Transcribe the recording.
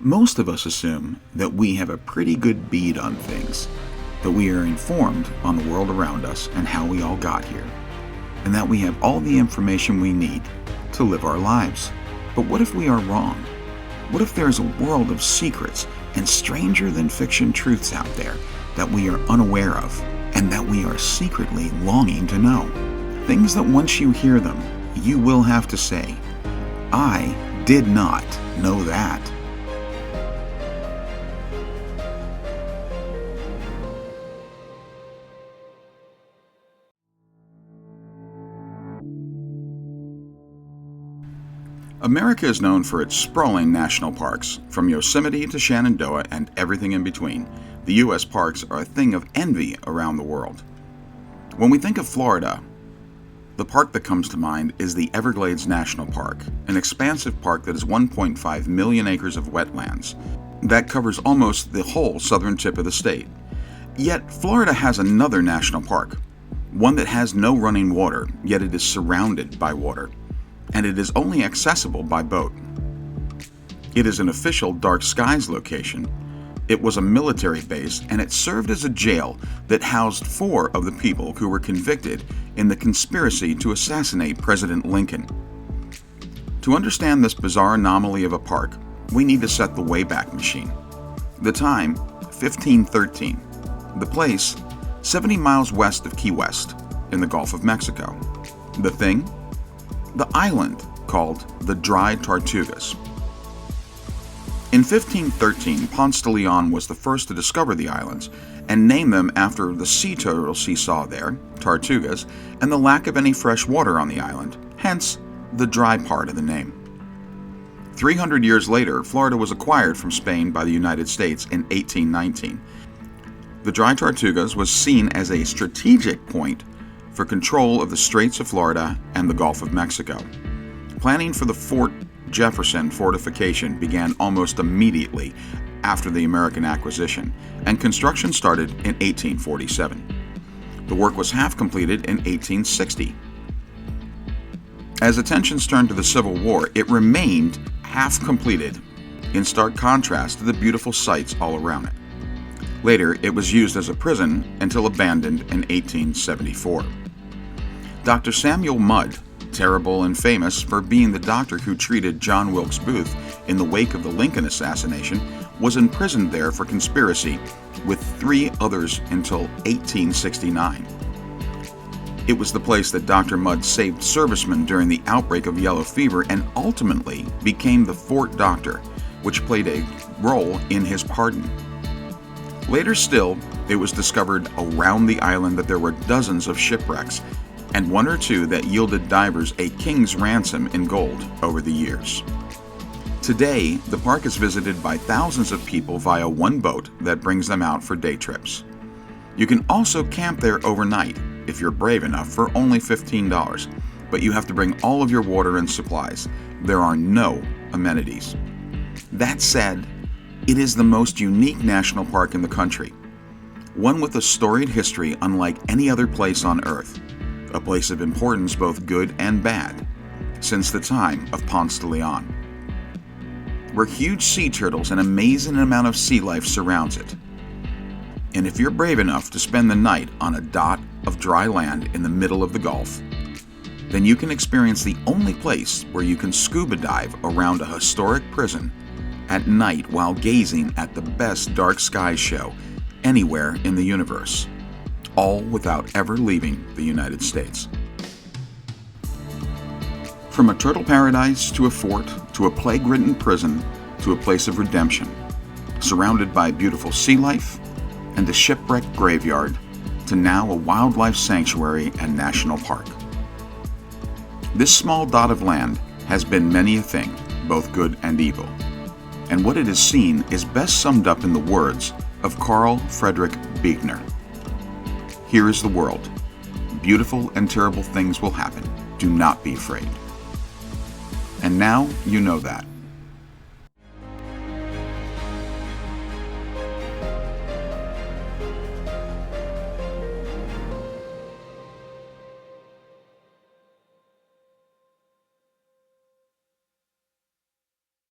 Most of us assume that we have a pretty good bead on things, that we are informed on the world around us and how we all got here, and that we have all the information we need to live our lives. But what if we are wrong? What if there is a world of secrets and stranger than fiction truths out there that we are unaware of and that we are secretly longing to know? Things that once you hear them, you will have to say, "I did not know that." America is known for its sprawling national parks, from Yosemite to Shenandoah and everything in between. The U.S. parks are a thing of envy around the world. When we think of Florida, the park that comes to mind is the Everglades National Park, an expansive park that is 1.5 million acres of wetlands. That covers almost the whole southern tip of the state. Yet, Florida has another national park, one that has no running water, yet it is surrounded by water, and it is only accessible by boat. It is an official dark skies location. It was a military base, and it served as a jail that housed 4 of the people who were convicted in the conspiracy to assassinate President Lincoln. To understand this bizarre anomaly of a park, we need to set the Wayback Machine. The time, 1513. The place, 70 miles west of Key West, in the Gulf of Mexico. The thing, the island called the Dry Tortugas. In 1513, Ponce de Leon was the first to discover the islands and name them after the sea turtles he saw there, Tortugas, and the lack of any fresh water on the island, hence the dry part of the name. 300 years later, Florida was acquired from Spain by the United States in 1819. The Dry Tortugas was seen as a strategic point for control of the Straits of Florida and the Gulf of Mexico. Planning for the Fort Jefferson fortification began almost immediately after the American acquisition, and construction started in 1847. The work was half completed in 1860. As attentions turned to the Civil War, it remained half completed, in stark contrast to the beautiful sights all around it. Later, it was used as a prison until abandoned in 1874. Dr. Samuel Mudd, terrible and famous for being the doctor who treated John Wilkes Booth in the wake of the Lincoln assassination, was imprisoned there for conspiracy with 3 others until 1869. It was the place that Dr. Mudd saved servicemen during the outbreak of yellow fever and ultimately became the Fort Doctor, which played a role in his pardon. Later still, it was discovered around the island that there were dozens of shipwrecks, and 1 or 2 that yielded divers a king's ransom in gold over the years. Today, the park is visited by thousands of people via one boat that brings them out for day trips. You can also camp there overnight, if you're brave enough, for only $15, but you have to bring all of your water and supplies. There are no amenities. That said, it is the most unique national park in the country, one with a storied history unlike any other place on Earth, a place of importance both good and bad, since the time of Ponce de Leon, where huge sea turtles and amazing amount of sea life surrounds it. And if you're brave enough to spend the night on a dot of dry land in the middle of the Gulf, then you can experience the only place where you can scuba dive around a historic prison at night while gazing at the best dark sky show anywhere in the universe, all without ever leaving the United States. From a turtle paradise to a fort, to a plague-ridden prison, to a place of redemption, surrounded by beautiful sea life and a shipwrecked graveyard, to now a wildlife sanctuary and national park. This small dot of land has been many a thing, both good and evil, and what it has seen is best summed up in the words of Carl Friedrich Buechner. Here is the world. Beautiful and terrible things will happen. Do not be afraid. And now you know that.